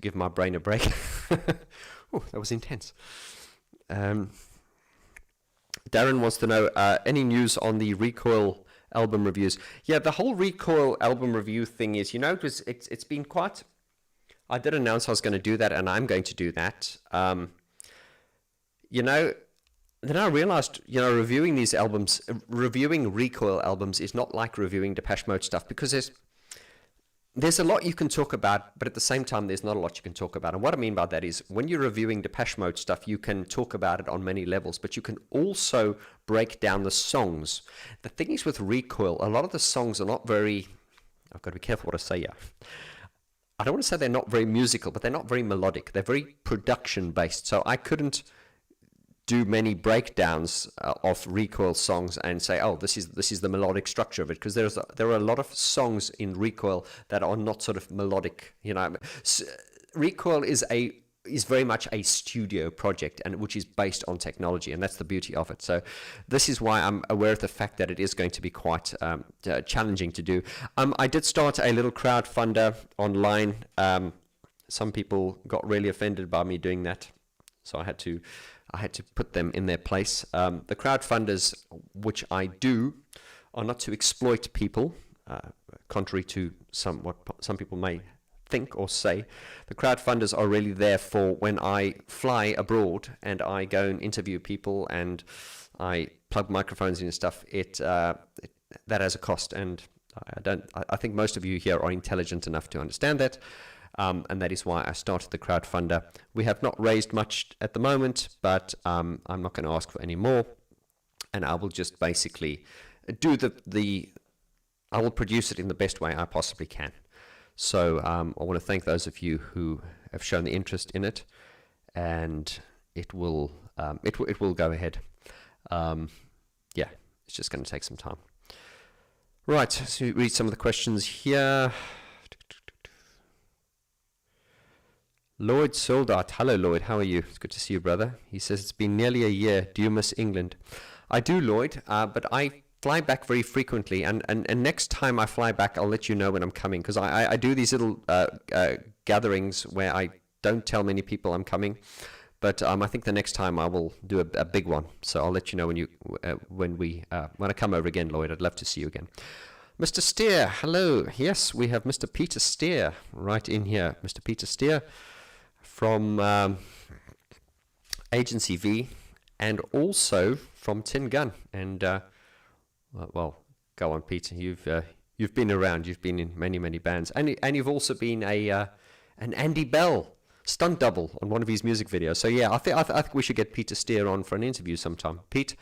give my brain a break. Oh, that was intense. Darren wants to know, any news on the Recoil album reviews? Yeah, the whole Recoil album review thing is, it's been quite... I did announce I was going to do that, and I'm going to do that. Then I realized, reviewing these albums, reviewing Recoil albums is not like reviewing Depeche Mode stuff, because there's a lot you can talk about, but at the same time, there's not a lot you can talk about. And what I mean by that is, when you're reviewing Depeche Mode stuff, you can talk about it on many levels, but you can also break down the songs. The thing is with Recoil, a lot of the songs are not very... I've got to be careful what I say here. I don't want to say they're not very musical, but they're not very melodic. They're very production-based. So I couldn't do many breakdowns of Recoil songs and say, oh, this is the melodic structure of it, because there are a lot of songs in Recoil that are not sort of melodic. Recoil is very much a studio project, and which is based on technology, and that's the beauty of it. So this is why I'm aware of the fact that it is going to be quite challenging to do. I did start a little crowdfunder online. Some people got really offended by me doing that, so I had to put them in their place. The crowdfunders, which I do, are not to exploit people, contrary to what some people may think or say. The crowdfunders are really there for when I fly abroad and I go and interview people and I plug microphones in and stuff. That has a cost, and I think most of you here are intelligent enough to understand that. And that is why I started the crowdfunder. We have not raised much at the moment, but I'm not going to ask for any more, and I will just basically do I will produce it in the best way I possibly can. So I want to thank those of you who have shown the interest in it, and it will go ahead. Yeah, it's just going to take some time. Right, so read some of the questions here. Lloyd Soldat. Hello, Lloyd. How are you? It's good to see you, brother. He says, it's been nearly a year. Do you miss England? I do, Lloyd, but I fly back very frequently. And next time I fly back, I'll let you know when I'm coming, because I do these little gatherings where I don't tell many people I'm coming. But I think the next time I will do a big one. So I'll let you know when I come over again, Lloyd. I'd love to see you again. Mr. Steer, hello. Yes, we have Mr. Peter Steer right in here. Mr. Peter Steer from Agency V, and also from Tin Gun. And well, go on, Peter. You've been around. You've been in many, many bands, and you've also been an Andy Bell stunt double on one of his music videos. So yeah, I think we should get Peter Steer on for an interview sometime. Pete,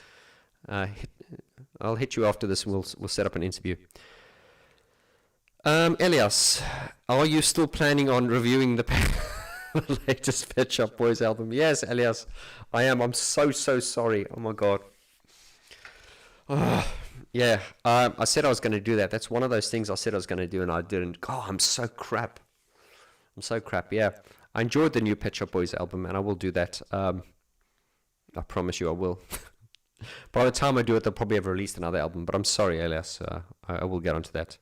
I'll hit you after this, and we'll set up an interview. Elias, are you still planning on reviewing the latest Pet Shop Boys album? Yes, Elias, I am. I'm so sorry. Oh my God. Yeah, I said I was going to do that. That's one of those things I said I was going to do, and I didn't. Oh, I'm so crap. Yeah, I enjoyed the new Pet Shop Boys album, and I will do that. I promise you I will. By the time I do it, they'll probably have released another album, but I'm sorry, Elias. I will get onto that.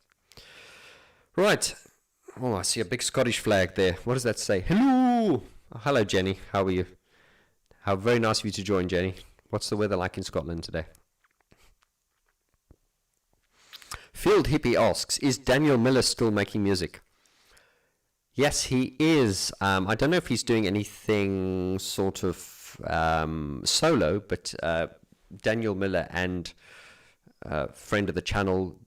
Right. Oh, I see a big Scottish flag there. What does that say? Hello! Oh, hello, Jenny. How are you? How very nice of you to join, Jenny. What's the weather like in Scotland today? Field Hippie asks, is Daniel Miller still making music? Yes, he is. I don't know if he's doing anything sort of solo, but Daniel Miller and friend of the channel,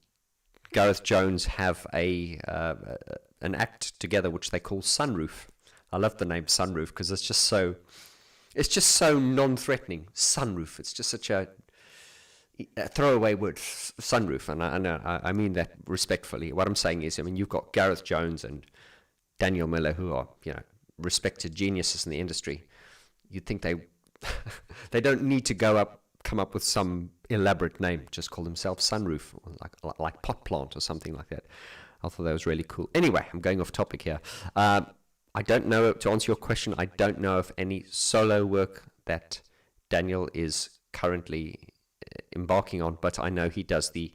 Gareth Jones, have an act together which they call Sunroof. I love the name Sunroof because it's just so non-threatening. Sunroof. It's just such a throwaway word, sunroof, and I mean that respectfully. What I'm saying is, I mean, you've got Gareth Jones and Daniel Miller, who are, respected geniuses in the industry. You'd think they don't need to come up with some elaborate name. Just call themselves Sunroof, or like Pot Plant or something like that. I thought that was really cool. Anyway, I'm going off topic here. I don't know, to answer your question, I don't know of any solo work that Daniel is currently embarking on, but I know he does the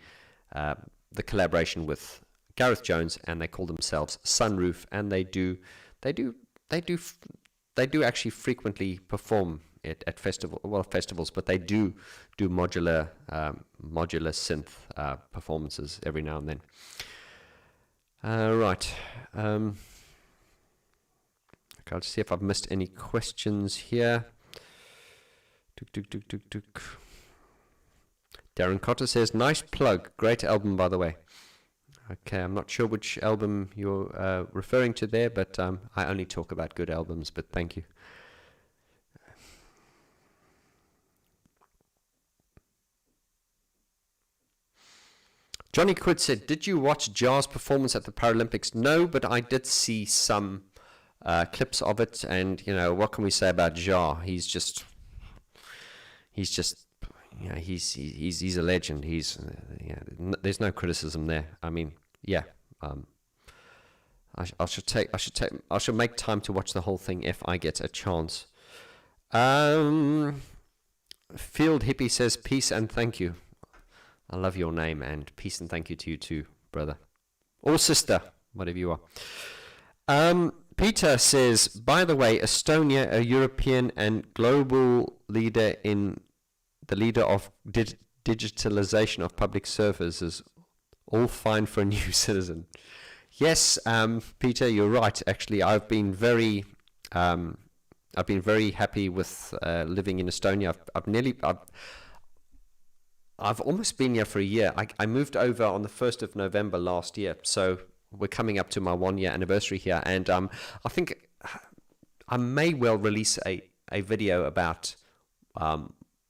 collaboration with Gareth Jones, and they call themselves Sunroof, and they do actually frequently perform it at festivals, but they do modular synth performances every now and then. Right. Okay, I'll see if I've missed any questions here. Darren Cotter says, nice plug. Great album, by the way. Okay, I'm not sure which album you're referring to there, but I only talk about good albums, but thank you. Johnny Quid said, did you watch Jar's performance at the Paralympics? No, but I did see some clips of it, and, what can we say about Jar? He's just he's a legend. There's no criticism there. I mean, yeah. I should make time to watch the whole thing if I get a chance. Field Hippie says, peace and thank you. I love your name, and peace and thank you to you too, brother. Or sister, whatever you are. Peter says, by the way, Estonia, a European and global leader in the leader of digitalization of public services, all fine for a new citizen. Yes, Peter, you're right. Actually, I've been very happy with living in Estonia. I've almost been here for a year. I moved over on the 1st of November last year, so we're coming up to my 1-year anniversary here, and I think I may well release a video about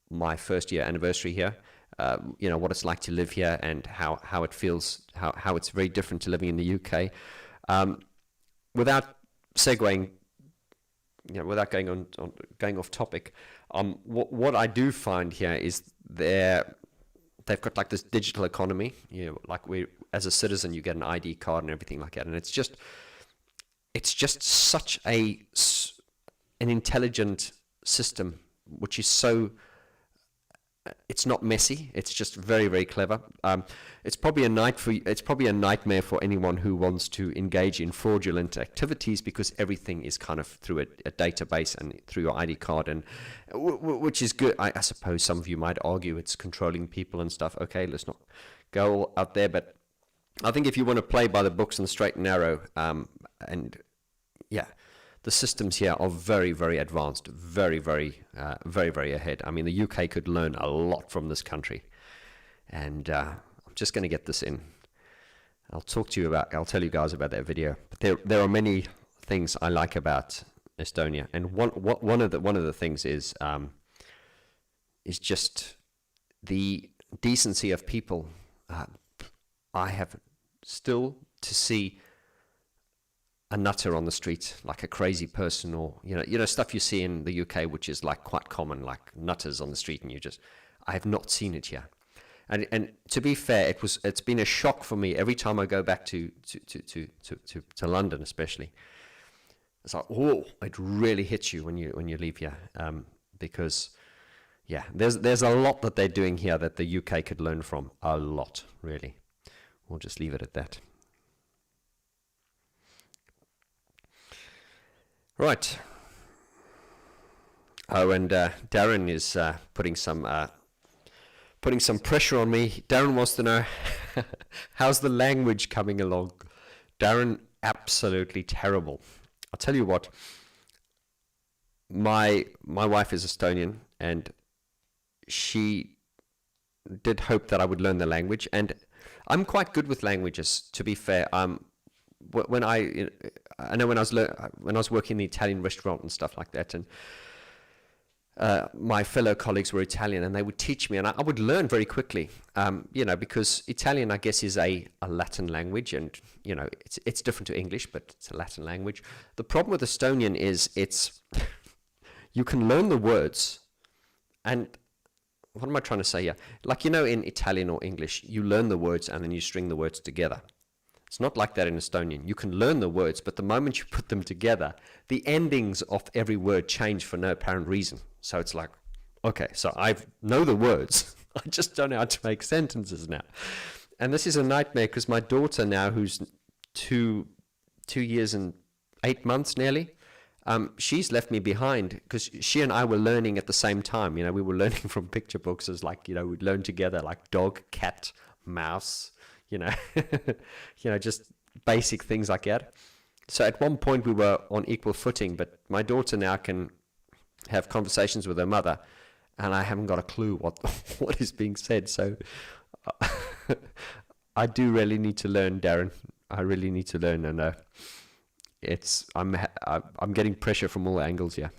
my first-year anniversary here. What it's like to live here and how it feels, how it's very different to living in the UK. Without segueing, without going off topic, what I do find here is they've got like this digital economy. Like as a citizen, you get an ID card and everything like that, and it's just such an intelligent system, which is so. It's not messy. It's just very, very clever. It's probably a nightmare for anyone who wants to engage in fraudulent activities, because everything is kind of through a database and through your ID card, and which is good. I suppose some of you might argue it's controlling people and stuff. Okay, let's not go out there, but I think if you want to play by the books and the straight and narrow, the systems here are very, very advanced, very, very, very, very ahead. I mean, the UK could learn a lot from this country, and I'm just going to get this in. I'll tell you guys about that video. But there are many things I like about Estonia, and one of the things is just the decency of people. I have still to see a nutter on the street, like a crazy person, or stuff you see in the UK, which is like quite common, like nutters on the street, and I have not seen it here. And to be fair, it's been a shock for me every time I go back to London, especially. It's like, oh, it really hits you when you leave here, because yeah, there's a lot that they're doing here that the UK could learn from. A lot, really. We'll just leave it at that. Right. Oh, and Darren is putting some pressure on me. Darren wants to know, how's the language coming along? Darren, absolutely terrible. I'll tell you what, my wife is Estonian, and she did hope that I would learn the language, and I'm quite good with languages, to be fair. When I know when I was working in the Italian restaurant and stuff like that, and my fellow colleagues were Italian, and they would teach me, and I would learn very quickly, because Italian, I guess, is a Latin language, and it's different to English, but it's a Latin language. The problem with Estonian is you can learn the words, and what am I trying to say here? Like, in Italian or English, you learn the words and then you string the words together. It's not like that in Estonian. You can learn the words, but the moment you put them together, the endings of every word change for no apparent reason. So it's like, okay, so I know the words. I just don't know how to make sentences now. And this is a nightmare because my daughter now, who's 2 years and 8 months nearly, she's left me behind because she and I were learning at the same time. We were learning from picture books as like, we'd learn together like dog, cat, mouse, just basic things like that. So at one point we were on equal footing, but my daughter now can have conversations with her mother, and I haven't got a clue what is being said. So I do really need to learn, Darren. I really need to learn, and I'm getting pressure from all angles here.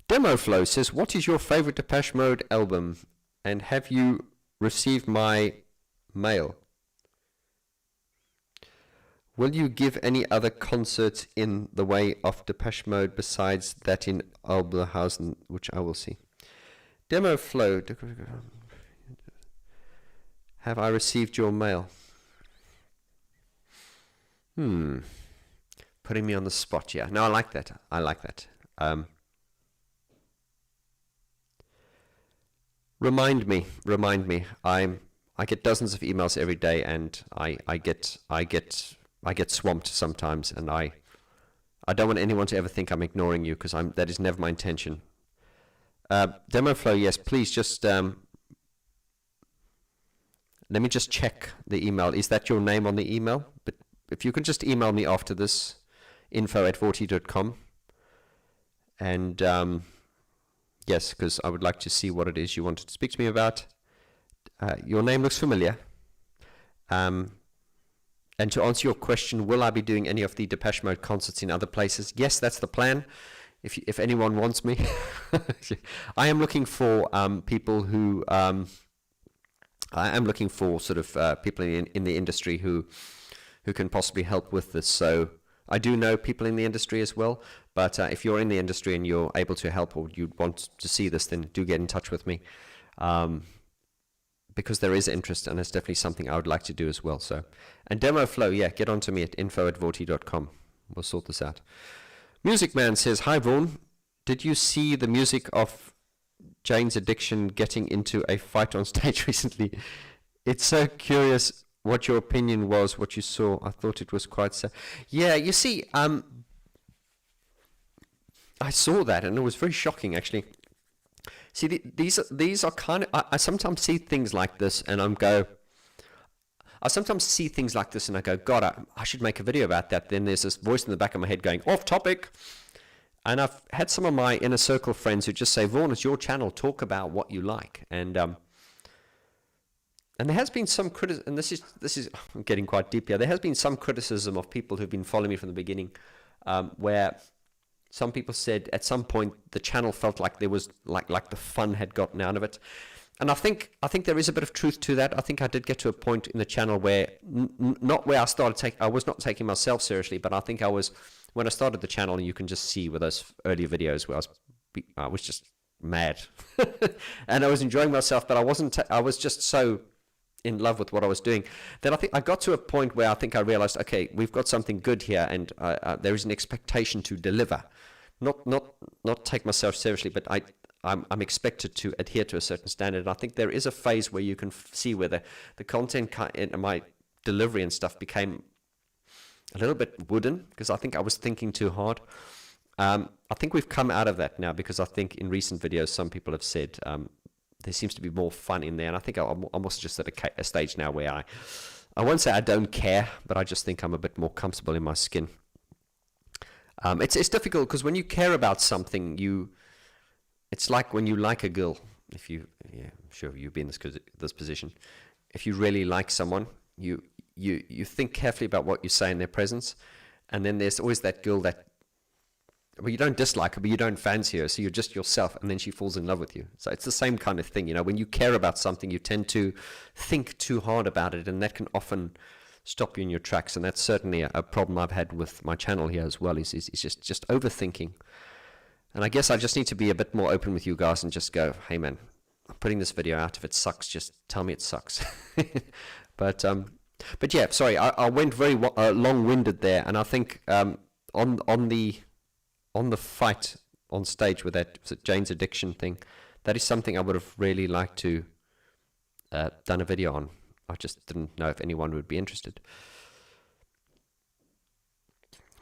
Demo Flow says, what is your favorite Depeche Mode album, and have you received my mail? Will you give any other concerts in the way of Depeche Mode besides that in Alblohausen, which I will see? Demo Flow, have I received your mail? Putting me on the spot here. No, I like that. Remind me. I get dozens of emails every day, and I get swamped sometimes, and I don't want anyone to ever think I'm ignoring you, because that is never my intention. Demo Flow, yes, please just let me just check the email. Is that your name on the email? But if you could just email me after this, info@vorti.com, and yes, because I would like to see what it is you wanted to speak to me about. Your name looks familiar. And to answer your question, will I be doing any of the Depeche Mode concerts in other places? Yes, that's the plan. If anyone wants me, I am looking for people who I am looking for sort of people in the industry who can possibly help with this. So I do know people in the industry as well, but if you're in the industry and you're able to help, or you want to see this, then do get in touch with me, because there is interest, and it's definitely something I would like to do as well. So, and Demo Flow, yeah, get on to me at info@vorti.com. We'll sort this out. Music Man says, hi Vaughn, did you see the music of Jane's Addiction getting into a fight on stage recently? It's so curious what your opinion was, what you saw. I thought it was quite sad. Yeah, you see, I saw that, and it was very shocking, actually. See, these are kind of, I sometimes see things like this, and I sometimes see things like this, and I go, God, I should make a video about that. Then there's this voice in the back of my head going, off topic. And I've had some of my inner circle friends who just say, Vaughn, it's your channel, talk about what you like. And And there has been some criticism, and this is I'm getting quite deep here. There has been some criticism of people who've been following me from the beginning, where some people said at some point the channel felt like there was like the fun had gotten out of it. And I think there is a bit of truth to that. I think I did get to a point in the channel where not where I was not taking myself seriously, but I think I was when I started the channel, and you can just see with those early videos where I was just mad, and I was enjoying myself, but I wasn't. I was just so in love with what I was doing. Then I think I got to a point where I think I realized, okay, we've got something good here, and there is an expectation to deliver, not take myself seriously, but I'm expected to adhere to a certain standard. And I think there is a phase where you can see where the content and my delivery and stuff became a little bit wooden, because I think I was thinking too hard. I think we've come out of that now, because I think in recent videos some people have said there seems to be more fun in there, and I think I'm also just at a stage now where I won't say I don't care, but I just think I'm a bit more comfortable in my skin. It's difficult, because when you care about something, it's like when you like a girl. I'm sure you've been in this position. If you really like someone, you think carefully about what you say in their presence, and then there's always that girl that, well, you don't dislike her, but you don't fancy her, so you're just yourself, and then she falls in love with you. So it's the same kind of thing, when you care about something, you tend to think too hard about it, and that can often stop you in your tracks. And that's certainly a problem I've had with my channel here as well, is just overthinking. And I guess I just need to be a bit more open with you guys and just go, hey man, I'm putting this video out. If it sucks, just tell me it sucks. But yeah, sorry, I went very long-winded there, and I think on the fight on stage with that Jane's addiction thing, that is something I would have really liked to done a video on. I just didn't know if anyone would be interested.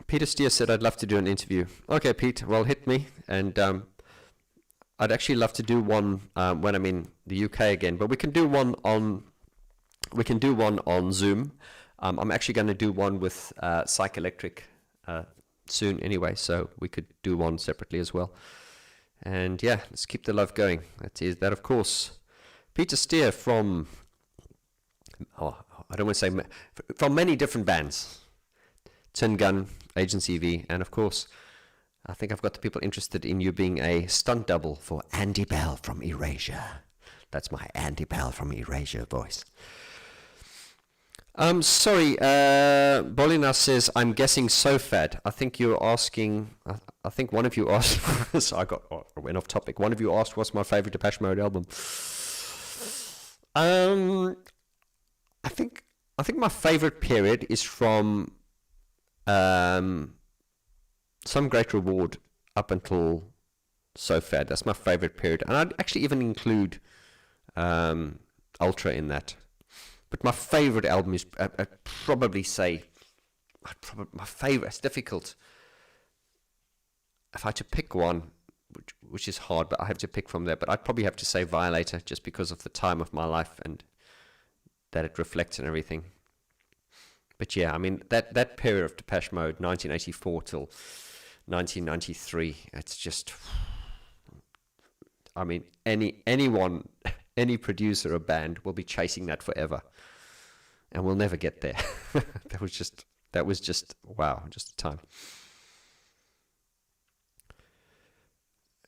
Peter Steer said, I'd love to do an interview. Okay, Pete, well, hit me. And I'd actually love to do one when I'm in the UK again, but we can do one on Zoom. I'm actually going to do one with Psychoelectric soon anyway, so we could do one separately as well. And yeah, let's keep the love going. That of course, Peter Steer from, I don't want to say, from many different bands, Tin Gun, Agency V, and of course, I think I've got the people interested in you being a stunt double for Andy Bell from Erasure. That's my Andy Bell from Erasure voice. Sorry, Bolina says, I'm guessing SoFad. I think you're asking, I think one of you asked, so I went off topic. One of you asked, what's my favorite Depeche Mode album? I think my favorite period is from Some Great Reward up until SoFad. That's my favorite period. And I'd actually even include Ultra in that. But my favorite album is, I'd probably say, my favorite. It's difficult. If I had to pick one, which is hard, but I have to pick from there. But I'd probably have to say Violator, just because of the time of my life and that it reflects and everything. But yeah, I mean, that period of Depeche Mode, 1984 till 1993, it's just, I mean, anyone, any producer or band will be chasing that forever. And we'll never get there. That was just, wow, just a time.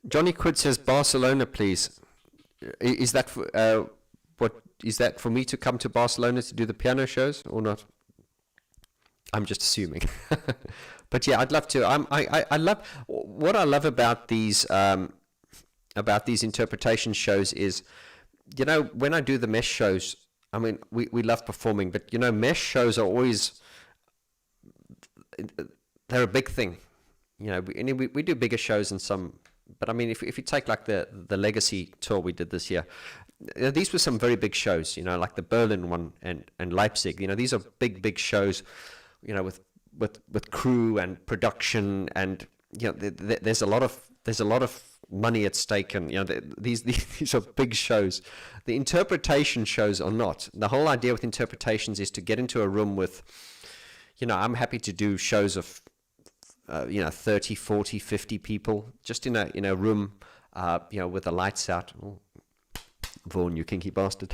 Johnny Quid says, Barcelona, please. Is that for me to come to Barcelona to do the piano shows or not? I'm just assuming. But yeah, I'd love to. I love what I love about these interpretation shows is, when I do the mesh shows, I mean, we love performing, but mesh shows are always, they're a big thing. We do bigger shows than some, but I mean, if you take like the Legacy tour we did this year, these were some very big shows, like the Berlin one and Leipzig. These are big shows, with crew and production, and there's a lot of money at stake, and these are big shows. The interpretation shows are not. The whole idea with interpretations is to get into a room with, I'm happy to do shows of 30, 40, 50 people just in a room, with the lights out. Oh, Vaughn, you kinky bastard.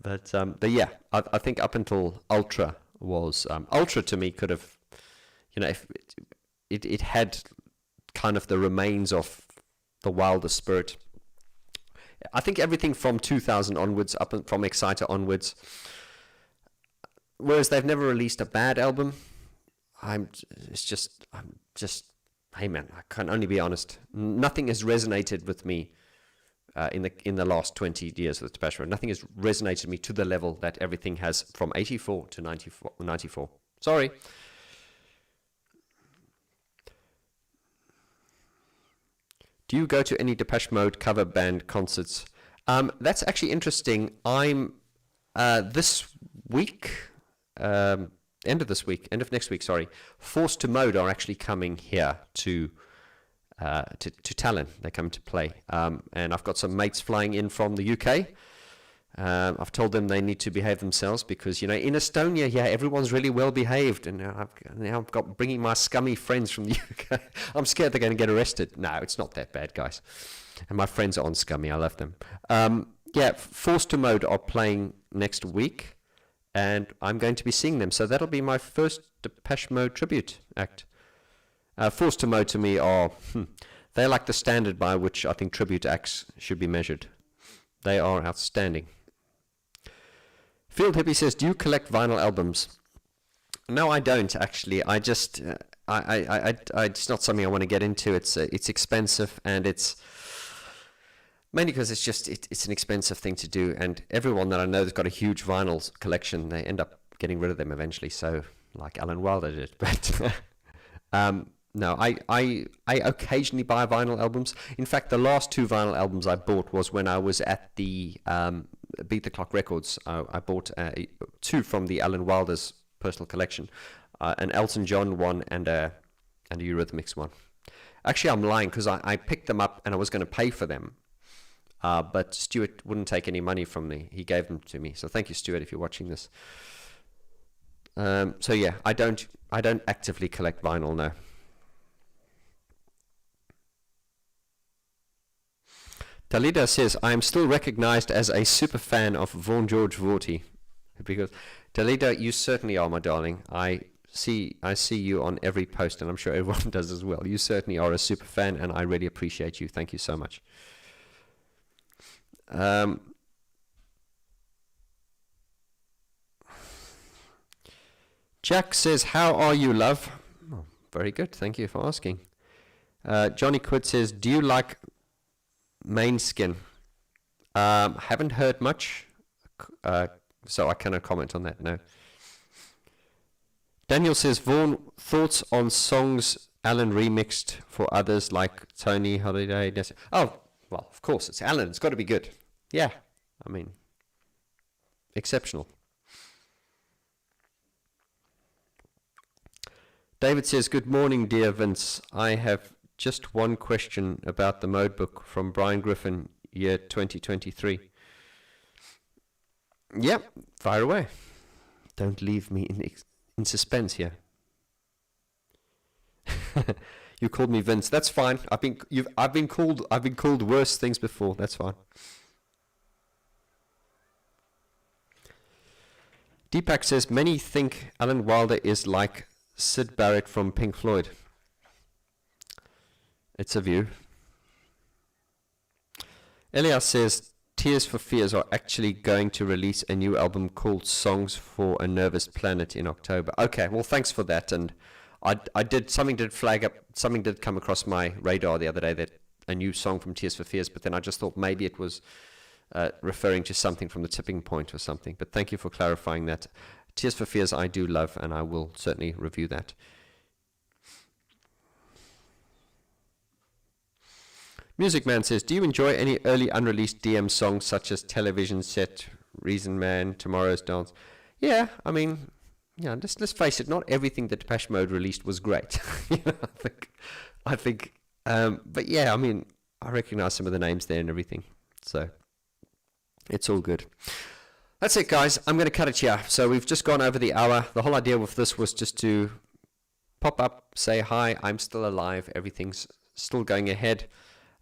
But yeah, I think up until Ultra was Ultra to me could have, if it had kind of the remains of the Wilder spirit. I think everything from 2000 onwards, from Exciter onwards, whereas they've never released a bad album. I'm just, hey man, I can only be honest. Nothing has resonated with me in the last 20 years with Depeche Mode. Nothing has resonated with me to the level that everything has from 84 to 94. Sorry. Do you go to any Depeche Mode cover band concerts? That's actually interesting. I'm this week, end of next week, sorry. Forced to Mode are actually coming here to Tallinn. They come to play, and I've got some mates flying in from the UK. I've told them they need to behave themselves because, in Estonia, yeah, everyone's really well behaved, and now I've got bringing my scummy friends from the UK. I'm scared they're going to get arrested. No, it's not that bad, guys. And my friends aren't scummy. I love them. Yeah, Forced to Mode are playing next week, and I'm going to be seeing them. So that'll be my first Depeche Mode tribute act. Forced to Mode to me are they're like the standard by which I think tribute acts should be measured. They are outstanding. Field Hippie says, do you collect vinyl albums? No, I don't actually. I just, it's not something I want to get into. It's expensive, and it's mainly because it's an expensive thing to do. And everyone that I know that's got a huge vinyl collection, they end up getting rid of them eventually. So, like Alan Wilder did. But no, I occasionally buy vinyl albums. In fact, the last 2 vinyl albums I bought was when I was at the Beat the Clock Records. I bought 2 from the Alan Wilder's personal collection, an Elton John one and a Eurythmics one. Actually, I'm lying because I picked them up and I was going to pay for them, but Stuart wouldn't take any money from me. He gave them to me. So thank you, Stuart, if you're watching this. So yeah, I don't actively collect vinyl, no. Talida says, I am still recognized as a super fan of Vaughn George Vorty. Because, Talida, you certainly are, my darling. I see you on every post, and I'm sure everyone does as well. You certainly are a super fan, and I really appreciate you. Thank you so much. Jack says, how are you, love? Oh, very good. Thank you for asking. Johnny Quid says, do you like Mainskin? Haven't heard much, so I cannot comment on that, no. Daniel says, Vaughn, thoughts on songs Alan remixed for others like Tony Holiday? Oh, well, of course, it's Alan. It's got to be good. Yeah, I mean, exceptional. David says, good morning, dear Vince. I have just one question about the mode book from Brian Griffin, year 2023. Yep, fire away. Don't leave me in suspense here. You called me Vince. That's fine. I've been called worse things before. That's fine. Deepak says, many think Alan Wilder is like Sid Barrett from Pink Floyd. It's a view. Elias says, Tears for Fears are actually going to release a new album called Songs for a Nervous Planet in October. Okay, well, thanks for that. And something did come across my radar the other day, that a new song from Tears for Fears, but then I just thought maybe it was referring to something from the Tipping Point or something. But thank you for clarifying that. Tears for Fears I do love, and I will certainly review that. Music Man says, do you enjoy any early unreleased DM songs such as Television Set, Reason Man, Tomorrow's Dance? Yeah, I mean, yeah, let's face it, not everything that Depeche Mode released was great. I think, but yeah, I mean, I recognize some of the names there and everything, so it's all good. That's it, guys. I'm going to cut it here. So we've just gone over the hour. The whole idea with this was just to pop up, say hi, I'm still alive, everything's still going ahead.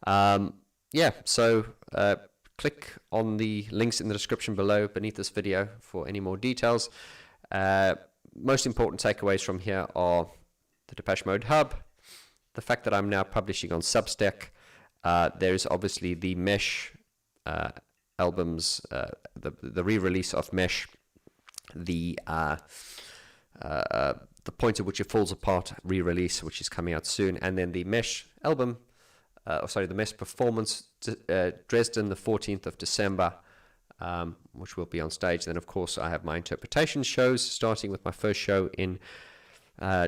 Yeah, so click on the links in the description below beneath this video for any more details. Most important takeaways from here are the Depeche Mode Hub, the fact that I'm now publishing on Substack. There is obviously the Mesh albums, the re-release of Mesh, the point at which it falls apart re-release, which is coming out soon, and then the Mesh album, the Mesh performance, Dresden, the 14th of December, which will be on stage. Then, of course, I have my interpretation shows, starting with my first show in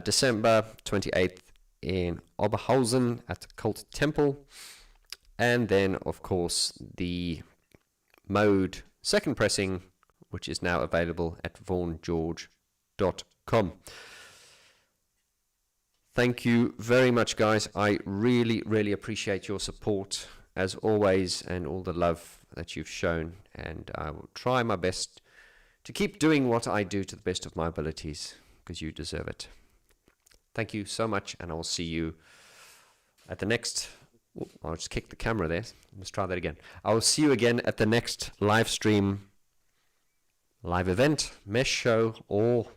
December 28th in Oberhausen at the Cult Temple. And then, of course, the Mode second pressing, which is now available at vaughngeorge.com. Thank you very much, guys. I really, really appreciate your support, as always, and all the love that you've shown. And I will try my best to keep doing what I do to the best of my abilities, because you deserve it. Thank you so much, and I will see you at the next... I'll just kick the camera there. Let's try that again. I will see you again at the next live stream, live event, Mesh show, or